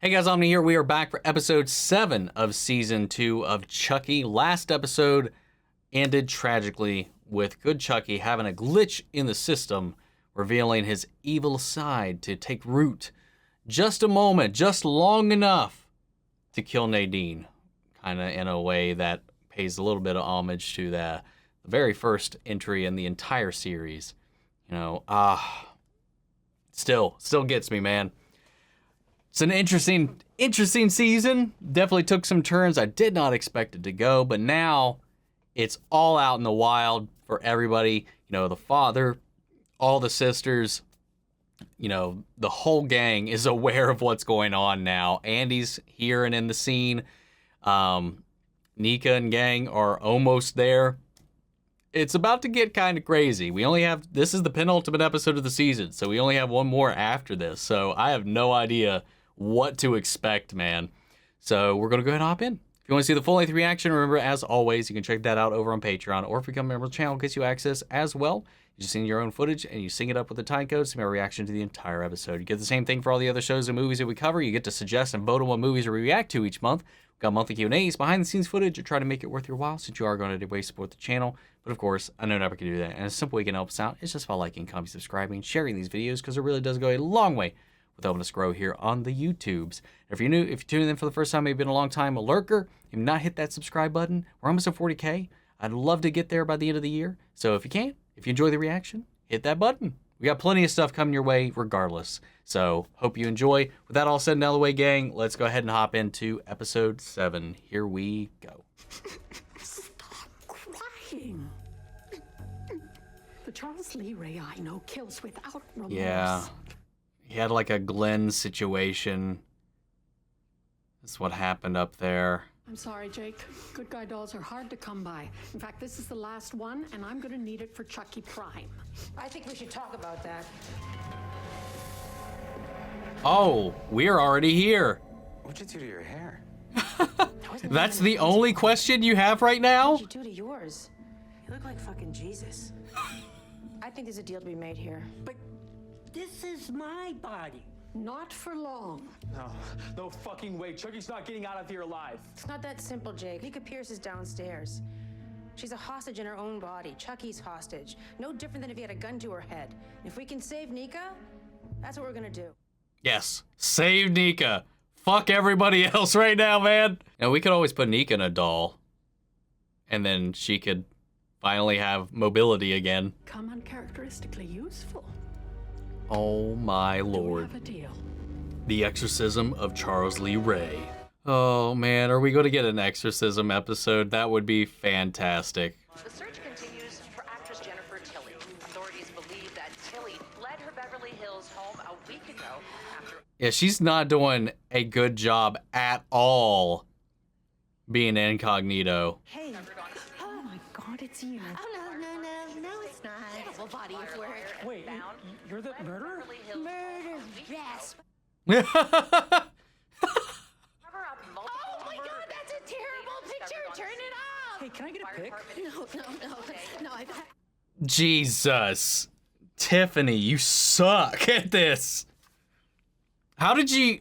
Hey guys, Omni here. We are back for episode 7 of season 2 of Chucky. Last episode ended tragically with good Chucky having a glitch in the system, revealing his evil side to take root. Just a moment, just long enough to kill Nadine. Kind of in a way that pays a little bit of homage to the very first entry in the entire series. You know, still gets me, man. It's an interesting season. Definitely took some turns I did not expect it to go, but now it's all out in the wild for everybody. You know, the father, all the sisters, you know, the whole gang is aware of what's going on now. Andy's here and in the scene. Nika and gang are almost there. It's about to get kind of crazy. This is the penultimate episode of the season, so we only have one more after this. So I have no idea what to expect, man. So we're going to go ahead and hop in. If you want to see the full-length reaction, remember, as always, you can check that out over on Patreon, or if you become a member of the channel, it gets you access as well. You just sing your own footage, and you sing it up with the time code, so my reaction to the entire episode. You get the same thing for all the other shows and movies that we cover. You get to suggest and vote on what movies we react to each month. We've got monthly Q&As, behind-the-scenes footage, to try to make it worth your while, since you are going to anyway support the channel. But of course, I know never can do that, and a simple way you can help us out is just by liking, commenting, subscribing, sharing these videos, because it really does go a long way with helping us grow here on the YouTubes. If you're new, if you're tuning in for the first time, maybe been a long time, a lurker, you've not hit that subscribe button, we're almost at 40K. I'd love to get there by the end of the year. So if you can, if you enjoy the reaction, hit that button. We got plenty of stuff coming your way regardless. So hope you enjoy. With that all said and out of the way, gang, let's go ahead and hop into episode 7. Here we go. Stop crying. The Charles Lee Ray I know kills without remorse. Yeah. He had like a Glenn situation. That's what happened up there. I'm sorry, Jake. Good guy dolls are hard to come by. In fact, this is the last one, and I'm gonna need it for Chucky Prime. I think we should talk about that. Oh, we're already here. What'd you do to your hair? That's the only question you have right now? What'd you do to yours? You look like fucking Jesus. I think there's a deal to be made here. But this is my body. Not for long. No fucking way. Chucky's not getting out of here alive. It's not that simple, Jake. Nika Pierce is downstairs. She's a hostage in her own body. Chucky's hostage. No different than if he had a gun to her head. If we can save Nika, that's what we're gonna do. Yes, save Nika. Fuck everybody else right now, man. Now, we could always put Nika in a doll, and then she could finally have mobility again. Come uncharacteristically useful. Oh my lord. Do we have a deal? The Exorcism of Charles Lee Ray. Oh man, are we going to get an exorcism episode? That would be fantastic. The search continues for actress Jennifer Tilly. Authorities believe that Tilly fled her Beverly Hills home a week ago after... Yeah, she's not doing a good job at all being incognito. Hey. Oh my God, it's you. Oh, no, it's not. Terrible body of work. Wait, you're the murderer? Murder, yes. Cover up multiple Oh my God, that's a terrible picture. Turn it off. Hey, can I get a pic? No, I... Jesus. Tiffany, you suck at this. How did you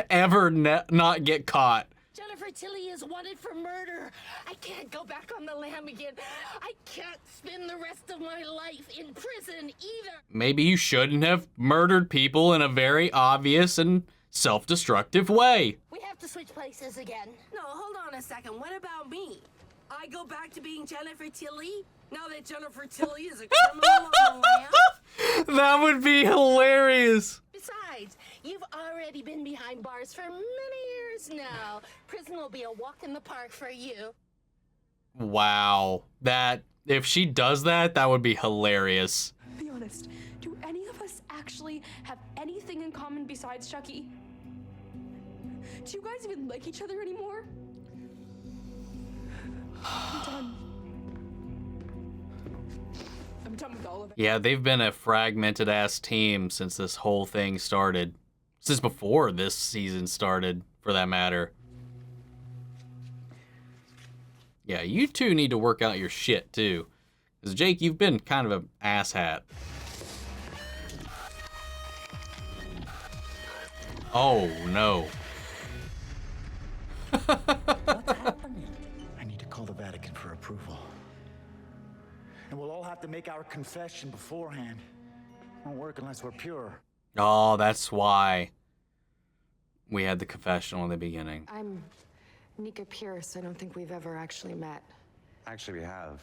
ever not get caught? Jennifer Tilly is wanted for murder. I can't go back on the lam again. I can't spend the rest of my life in prison either. Maybe you shouldn't have murdered people in a very obvious and self-destructive way. We have to switch places again. No, hold on a second. What about me? I go back to being Jennifer Tilly now that Jennifer Tilly is a criminal on the lam? That would be hilarious. Besides, you've already been behind bars for many years now. Prison will be a walk in the park for you. Wow. If she does that, that would be hilarious. Be honest, do any of us actually have anything in common besides Chucky? Do you guys even like each other anymore? I'm done. I'm done with all of it. Yeah, they've been a fragmented ass team since this whole thing started. Since before this season started, for that matter. Yeah, you two need to work out your shit too. Because Jake, you've been kind of an asshat. Oh, no. What's happening? I need to call the Vatican for approval. And we'll all have to make our confession beforehand. Won't work unless we're pure. Oh, that's why we had the confessional in the beginning. I'm Nika Pierce. I don't think we've ever actually met. Actually, we have.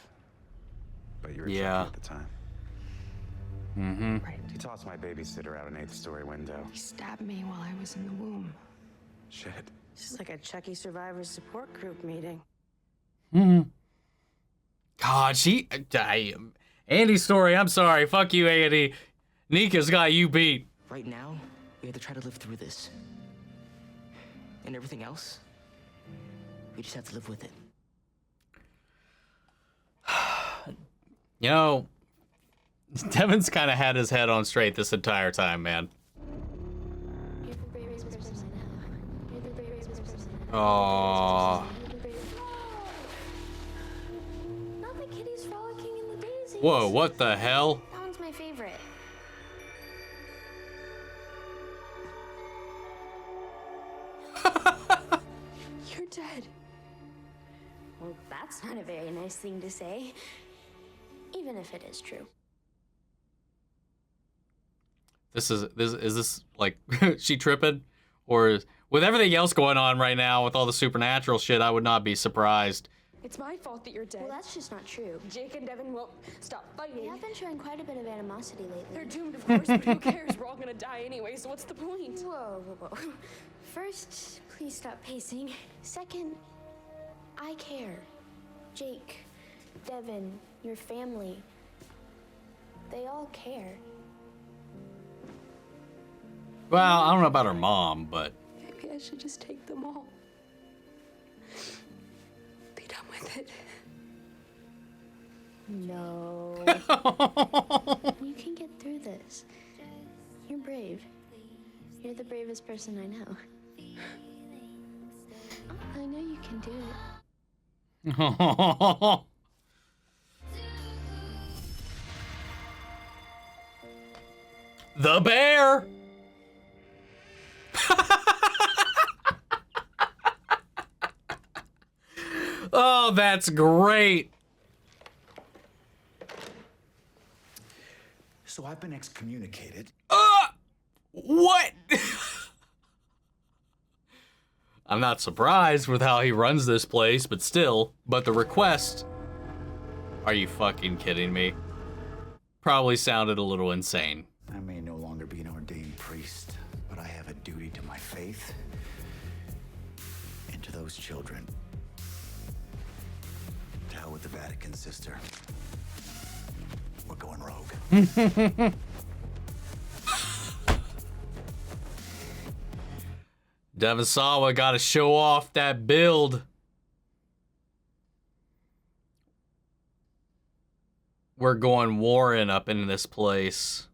But you were Yeah. Chucky at the time. Mm-hmm. Right. He tossed my babysitter out an 8th-story window. He stabbed me while I was in the womb. Shit. This is like a Chucky survivors support group meeting. Mm-hmm. God, Andy's story, I'm sorry. Fuck you, Andy. Nika's got you beat. Right now, we have to try to live through this. And everything else, we just have to live with it. You know, Devon's kind of had his head on straight this entire time, man. Aww. Not the kitties frolicking in the daisies. Whoa, what the hell? That one's my favorite. You're dead. Well, that's not a very nice thing to say. Even if it is true. Is this like she tripping? Or with everything else going on right now with all the supernatural shit, I would not be surprised. It's my fault that you're dead. Well, that's just not true. Jake and Devon won't stop They fighting. have been showing quite a bit of animosity lately. They're doomed, of course, but who cares? We're all gonna die anyway, so what's the point? Whoa, whoa, whoa. First, please stop pacing. Second, I care. Jake, Devon, your family, they all care. Well, I don't know about her mom, but Maybe I should just take them all. Be done with it. No. You can get through this. You're brave. You're the bravest person I know. I know you can do it. The bear. Oh, that's great. So I've been excommunicated. What? I'm not surprised with how he runs this place, but still. But the request, are you fucking kidding me? Probably sounded a little insane. I may no longer be an ordained priest, but I have a duty to my faith and to those children. To hell with the Vatican, sister. We're going rogue. Devon Sawa got to show off that build. We're going Warren up in this place.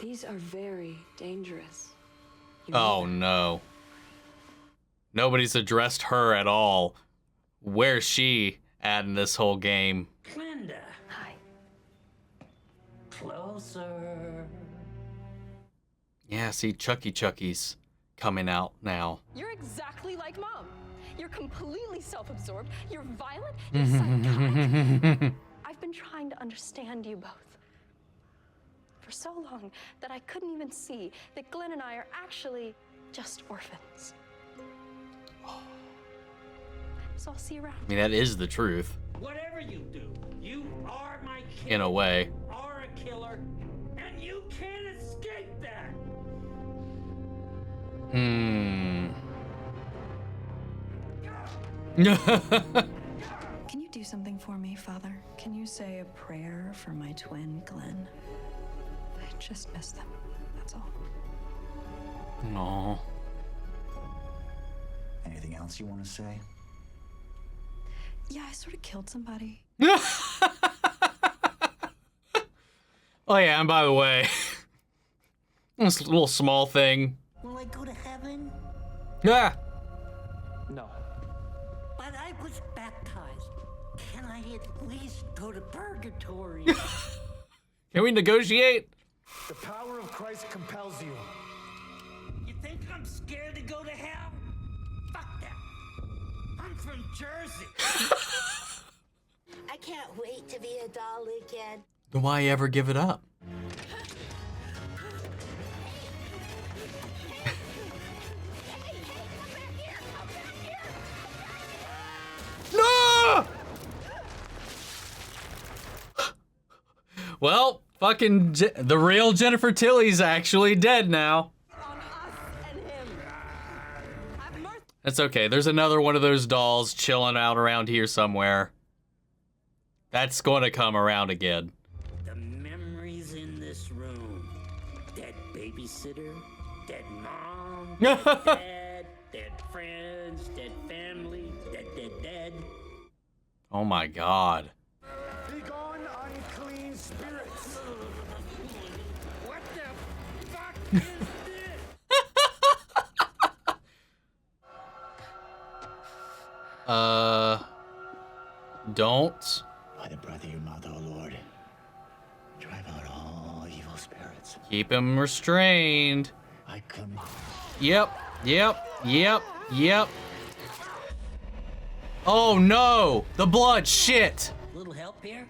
These are very dangerous. Oh no. Nobody's addressed her at all. Where's she at in this whole game? Glenda. Hi. Closer. Yeah, see, Chucky's coming out now. You're exactly like Mom. You're completely self-absorbed. You're violent. You're psychotic. I've been trying to understand you both for so long that I couldn't even see that Glenn and I are actually just orphans. So I'll see you around. I mean, that is the truth. Whatever you do, you are my kid. In a way. You are a killer, and you can't escape that. Can you do something for me, Father? Can you say a prayer for my twin, Glenn? I just miss them, that's all. Aww. Anything else you want to say? Yeah, I sort of killed somebody. Oh yeah, and by the way, this little small thing. Will I go to heaven? Yeah. No. But I was baptized. Can I at least go to purgatory? Can we negotiate? The power of Christ compels you. You think I'm scared to go to hell? Fuck that. I'm from Jersey. I can't wait to be a doll again. Why ever give it up? No! Well, fucking the real Jennifer Tilly's actually dead now. That's okay. There's another one of those dolls chilling out around here somewhere. That's going to come around again. The memories in this room. Dead babysitter, dead mom, dead dad, dead friends, dead family, dead. Oh my God. Be gone, unclean spirits. What the fuck is this? Don't. By the breath of your mouth, O Lord, drive out all evil spirits. Keep him restrained. I come. Yep. Oh no! The blood, shit! Little help here?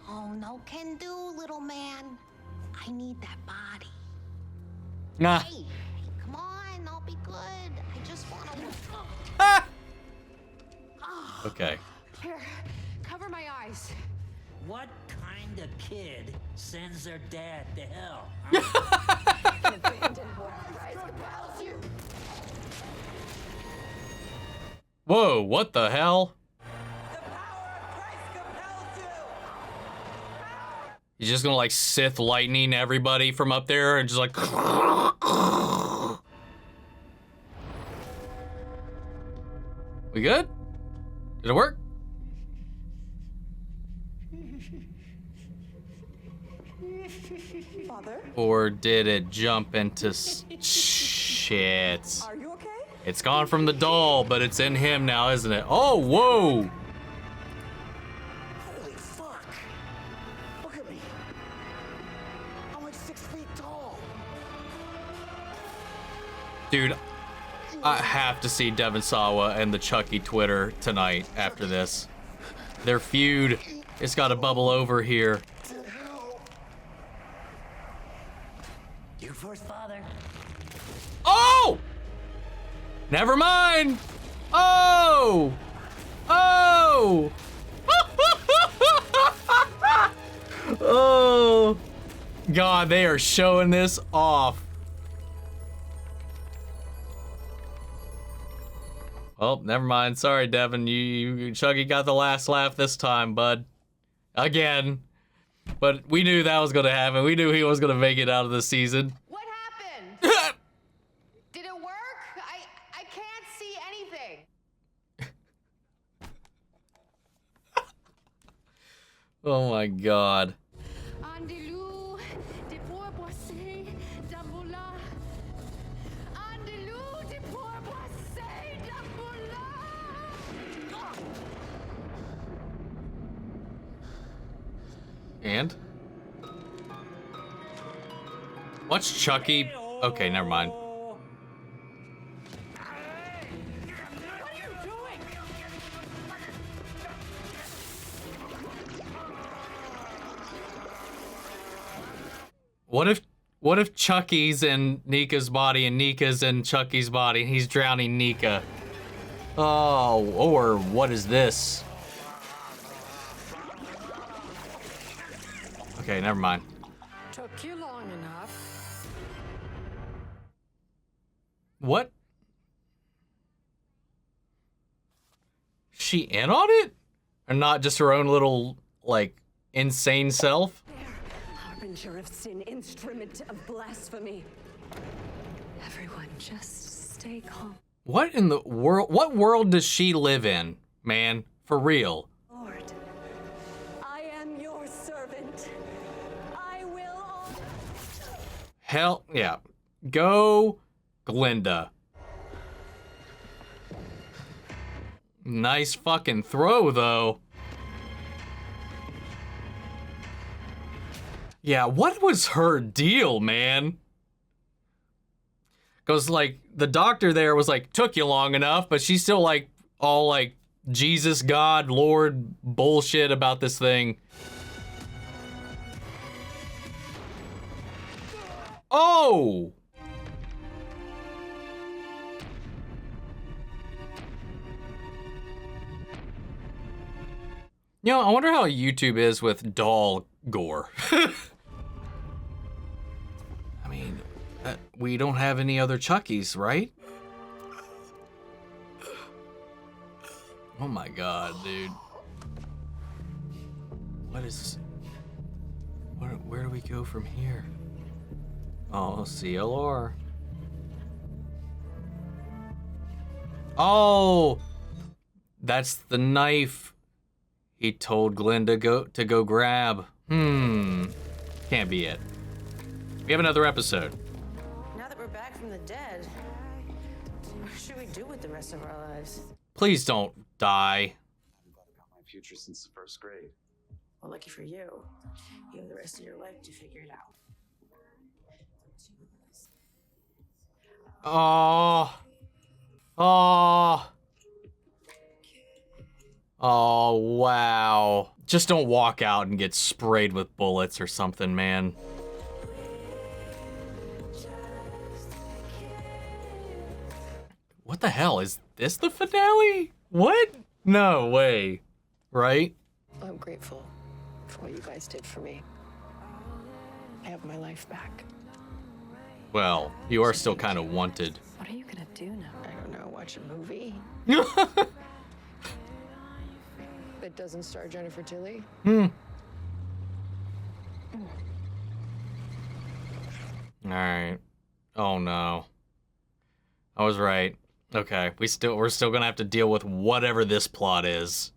Oh, no can do, little man. I need that body. Nah. Hey, come on, I'll be good. I just want to... Ah! Okay. Here, cover my eyes. What kind of kid sends their dad to hell? Whoa, what the hell? He's just gonna like Sith lightning everybody from up there and just like... We good? Did it work? Father? Or did it jump into shit? Are you okay? It's gone from the doll, but it's in him now, isn't it? Oh, whoa! Holy fuck! Look at me. I'm like 6 feet tall. Dude, I have to see Devon Sawa and the Chucky Twitter tonight after this. Their feud, it's got to bubble over here. You first, father. Oh! Never mind. Oh! Oh! Oh! God, they are showing this off. Oh, never mind. Sorry, Devin. You Chucky got the last laugh this time, bud. Again. But we knew that was going to happen. We knew he was going to make it out of the season. What happened? Did it work? I can't see anything. Oh my God. Andelou, des pourboissés, d'amoula. Andelou, des pourboissés, d'amoula. And? What's Chucky? Okay, never mind. What if Chucky's in Nika's body and Nika's in Chucky's body and he's drowning Nika? Oh, or what is this? Okay, never mind. Took you long enough. What? She in on it? Or not just her own little, like, insane self? Harbinger of sin, instrument of blasphemy. Everyone, just stay calm. What in the world? What world does she live in, man? For real. Lord, I am your servant. I will. Hell, yeah. Go, Glinda. Nice fucking throw, though. Yeah, what was her deal, man? Because, like, the doctor there was like, took you long enough, but she's still, like, all, like, Jesus, God, Lord bullshit about this thing. Oh! You know, I wonder how YouTube is with doll gore. I mean, we don't have any other Chuckies, right? Oh my god, dude. What is... Where do we go from here? Oh, CLR. Oh! That's the knife he told Glenn to go grab. Can't be it. We have another episode. Now that we're back from the dead, what should we do with the rest of our lives? Please don't die. I've got my future since the first grade. Well, lucky for you, you have the rest of your life to figure it out. Oh. Oh. Oh, wow. Just don't walk out and get sprayed with bullets or something, man. What the hell? Is this the finale? What? No way. Right? I'm grateful for what you guys did for me. I have my life back. Well, you are still kind of wanted. What are you gonna do now? I don't know, watch a movie. That doesn't star Jennifer Tilly? Alright. Oh no. I was right. Okay, we're still gonna have to deal with whatever this plot is.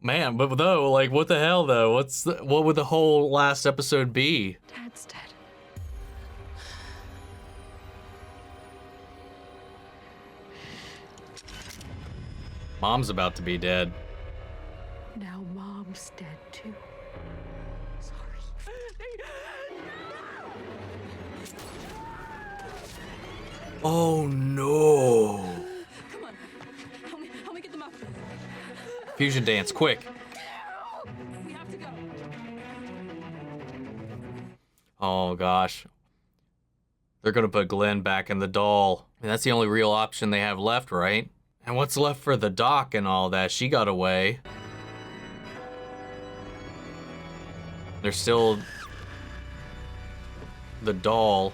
Man, but though, like, what the hell though? What would the whole last episode be? Dad's dead. Mom's about to be dead. Now Mom's dead too. Sorry. Oh no. Come on. Help me get them up. Fusion dance, quick. We have to go. Oh gosh. They're gonna put Glenn back in the doll. I mean, that's the only real option they have left, right? And what's left for the doc and all that? She got away. There's still the doll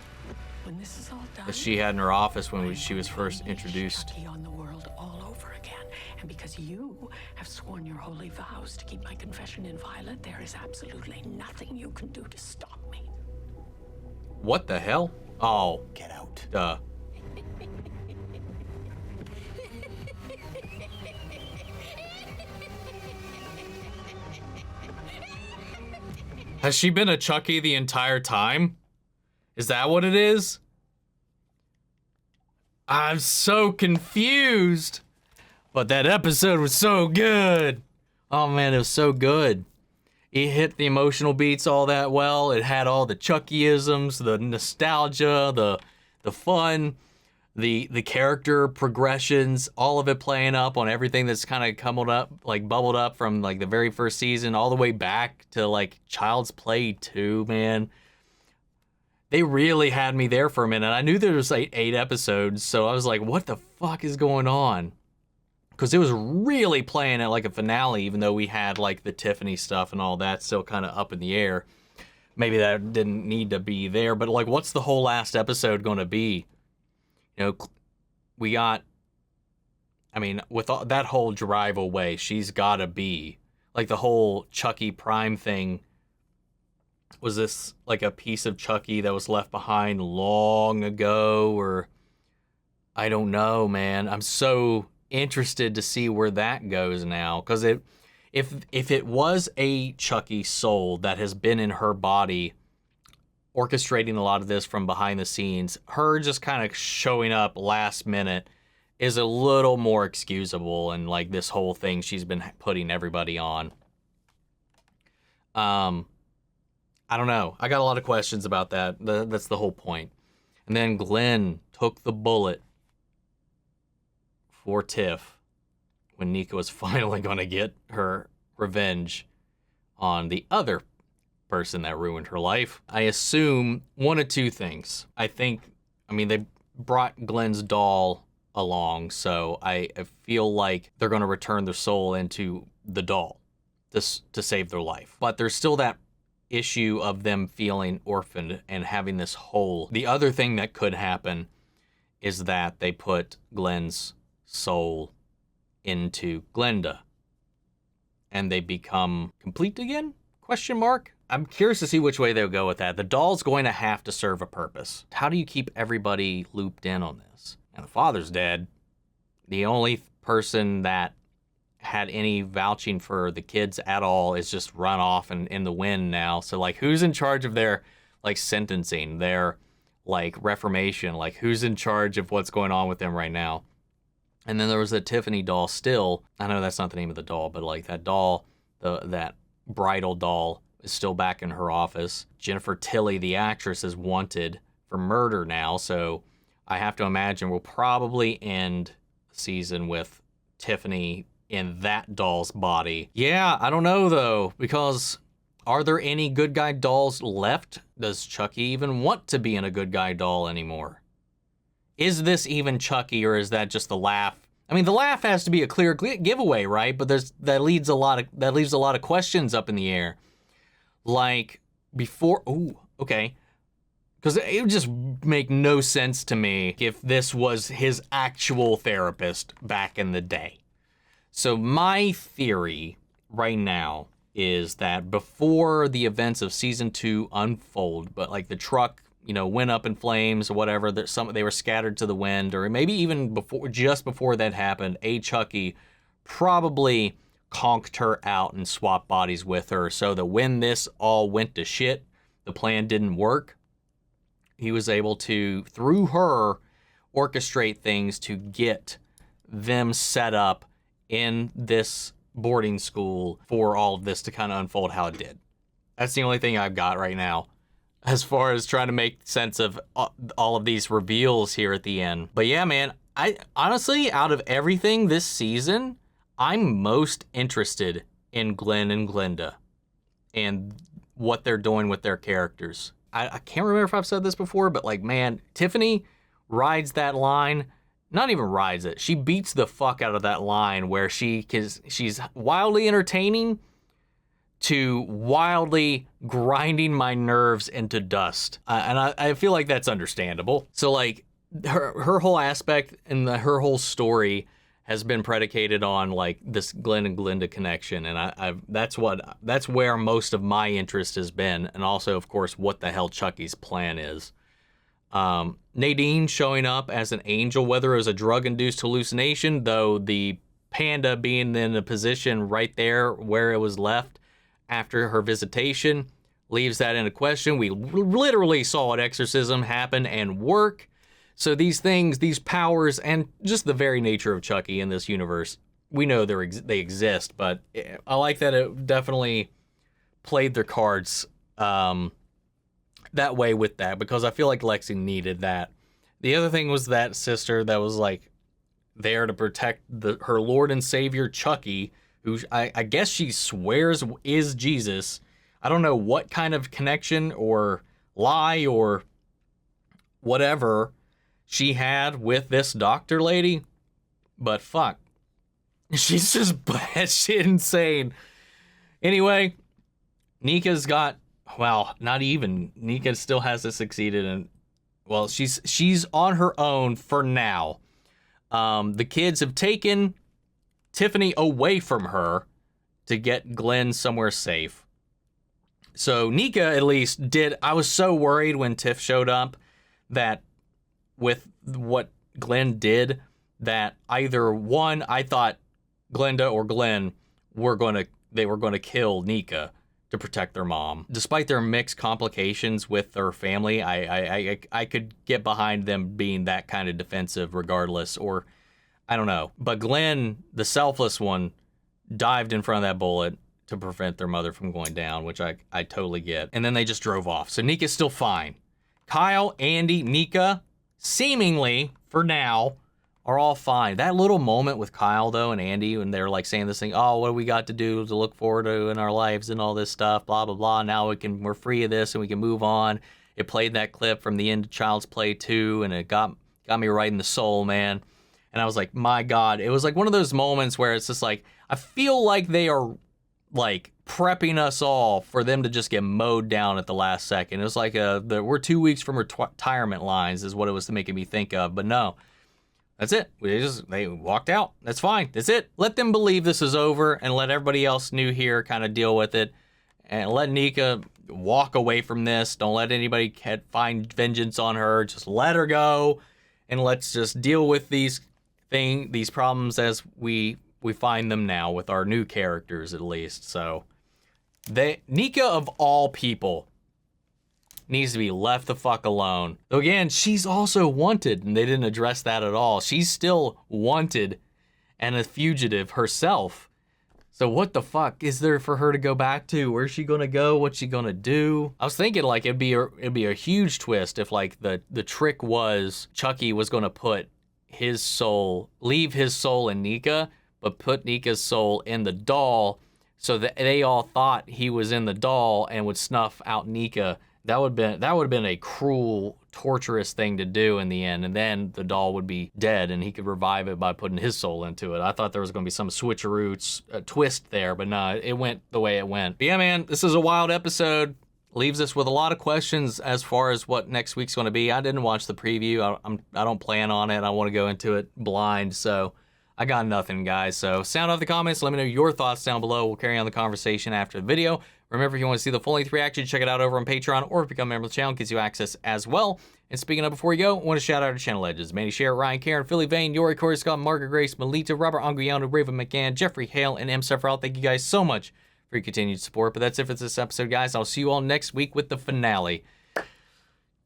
When this is all done, that she had in her office when she was first introduced. Chucky on the world all over again. And because you have sworn your holy vows to keep my confession inviolate, there is absolutely nothing you can do to stop me. What the hell? Oh. Get out. Duh. Has she been a Chucky the entire time? Is that what it is? I'm so confused. But that episode was so good. Oh man, it was so good. It hit the emotional beats all that well. It had all the Chucky-isms, the nostalgia, the fun, the character progressions, all of it playing up on everything that's kind of come up, like bubbled up from like the very first season all the way back to like Child's Play 2, man. They really had me there for a minute. I knew there was like 8 episodes, so I was like, what the fuck is going on? Because it was really playing it like a finale, even though we had like the Tiffany stuff and all that still kind of up in the air. Maybe that didn't need to be there, but like, what's the whole last episode going to be? You know, we got, I mean, with all, that whole drive away, she's got to be, like the whole Chucky Prime thing, was this like a piece of Chucky that was left behind long ago, or I don't know, man. I'm so interested to see where that goes now, because if it was a Chucky soul that has been in her body, orchestrating a lot of this from behind the scenes, her just kind of showing up last minute is a little more excusable, and like this whole thing she's been putting everybody on. I don't know. I got a lot of questions about that. That's the whole point. And then Glenn took the bullet for Tiff when Nika was finally going to get her revenge on the other person that ruined her life. I assume one of two things. They brought Glenn's doll along, so I feel like they're going to return their soul into the doll to save their life. But there's still that issue of them feeling orphaned and having this hole. The other thing that could happen is that they put Glenn's soul into Glenda and they become complete again? Question mark? I'm curious to see which way they'll go with that. The doll's going to have to serve a purpose. How do you keep everybody looped in on this? And the father's dead. The only person that had any vouching for the kids at all is just run off and in the wind now. So, like, who's in charge of their, like, sentencing, their, like, reformation? Like, who's in charge of what's going on with them right now? And then there was the Tiffany doll still. I know that's not the name of the doll, but, like, that doll, that bridal doll is still back in her office. Jennifer Tilly, the actress, is wanted for murder now, so I have to imagine we'll probably end the season with Tiffany in that doll's body. Yeah, I don't know, though, because are there any good guy dolls left? Does Chucky even want to be in a good guy doll anymore? Is this even Chucky, or is that just the laugh? I mean, the laugh has to be a clear giveaway, right? But that leaves a lot of questions up in the air. Like before, okay. Because it would just make no sense to me if this was his actual therapist back in the day. So my theory right now is that before the events of season 2 unfold, but like the truck, went up in flames or whatever, they were scattered to the wind, or maybe even just before that happened, Chucky probably conked her out and swapped bodies with her, so that when this all went to shit, the plan didn't work. He was able to, through her, orchestrate things to get them set up in this boarding school for all of this to kind of unfold how it did. That's the only thing I've got right now as far as trying to make sense of all of these reveals here at the end. But yeah, man, I honestly, out of everything this season, I'm most interested in Glenn and Glenda and what they're doing with their characters. I can't remember if I've said this before, but like, man, Tiffany rides that line. Not even rides it. She beats the fuck out of that line where she's wildly entertaining to wildly grinding my nerves into dust. And I feel like that's understandable. So like her whole aspect and her whole story has been predicated on like this Glenn and Glenda connection, and that's where most of my interest has been, and also of course what the hell Chucky's plan is. Nadine showing up as an angel, whether it was a drug-induced hallucination, though the panda being in a position right there where it was left after her visitation leaves that in a question. We literally saw an exorcism happen and work. So these things, these powers, and just the very nature of Chucky in this universe, we know they exist, but I like that it definitely played their cards that way with that, because I feel like Lexi needed that. The other thing was that sister that was like there to protect her Lord and Savior Chucky, who I guess she swears is Jesus. I don't know what kind of connection or lie or whatever she had with this doctor lady, but fuck, she's just batshit insane. Anyway, Nika's got, well, not even. Nika still hasn't succeeded, and well, she's on her own for now. The kids have taken Tiffany away from her to get Glenn somewhere safe. So Nika at least did. I was so worried when Tiff showed up that with what Glenn did, that either one, I thought Glenda or Glenn were going to kill Nika to protect their mom. Despite their mixed complications with their family, I could get behind them being that kind of defensive regardless, or I don't know. But Glenn, the selfless one, dived in front of that bullet, to prevent their mother from going down, which I totally get. And then they just drove off. So Nika's still fine. Kyle, Andy, Nika, seemingly, for now, are all fine. That little moment with Kyle, though, and Andy, when they're like saying this thing, oh, what do we got to do to look forward to in our lives and all this stuff, blah, blah, blah. Now we're free of this and we can move on. It played that clip from the end of Child's Play 2, and it got me right in the soul, man. And I was like, my God. It was like one of those moments where it's just like, I feel like they are like prepping us all for them to just get mowed down at the last second. It was like we're 2 weeks from retirement lines is what it was making me think of. But no. That's it. They walked out. That's fine. That's it. Let them believe this is over and let everybody else new here kind of deal with it. And let Nika walk away from this. Don't let anybody find vengeance on her. Just let her go. And let's just deal with these problems as we find them now with our new characters at least. So Nika of all people needs to be left the fuck alone. Though again, she's also wanted, and they didn't address that at all. She's still wanted and a fugitive herself. So what the fuck is there for her to go back to? Where's she gonna go? What's she gonna do? I was thinking like it'd be a huge twist if like the trick was Chucky was gonna put leave his soul in Nika, but put Nika's soul in the doll, so that they all thought he was in the doll and would snuff out Nika. That would have been a cruel, torturous thing to do in the end, and then the doll would be dead, and he could revive it by putting his soul into it. I thought there was going to be some switcheroo twist there, but no, it went the way it went. But yeah, man, this is a wild episode. Leaves us with a lot of questions as far as what next week's going to be. I didn't watch the preview. I don't plan on it. I want to go into it blind, so I got nothing, guys. So sound off the comments. Let me know your thoughts down below. We'll carry on the conversation after the video. Remember, if you want to see the full-length reaction, check it out over on Patreon, or if you become a member of the channel, it gives you access as well. And speaking of, before you go, I want to shout out our channel legends: Manny Sher, Ryan Karen, Philly Vane, Yori, Corey Scott, Margaret Grace, Melita, Robert Anguiano, Raven McGann, Jeffrey Hale, and M. Sephiroth. Thank you guys so much for your continued support. But that's it for this episode, guys. I'll see you all next week with the finale.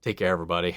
Take care, everybody.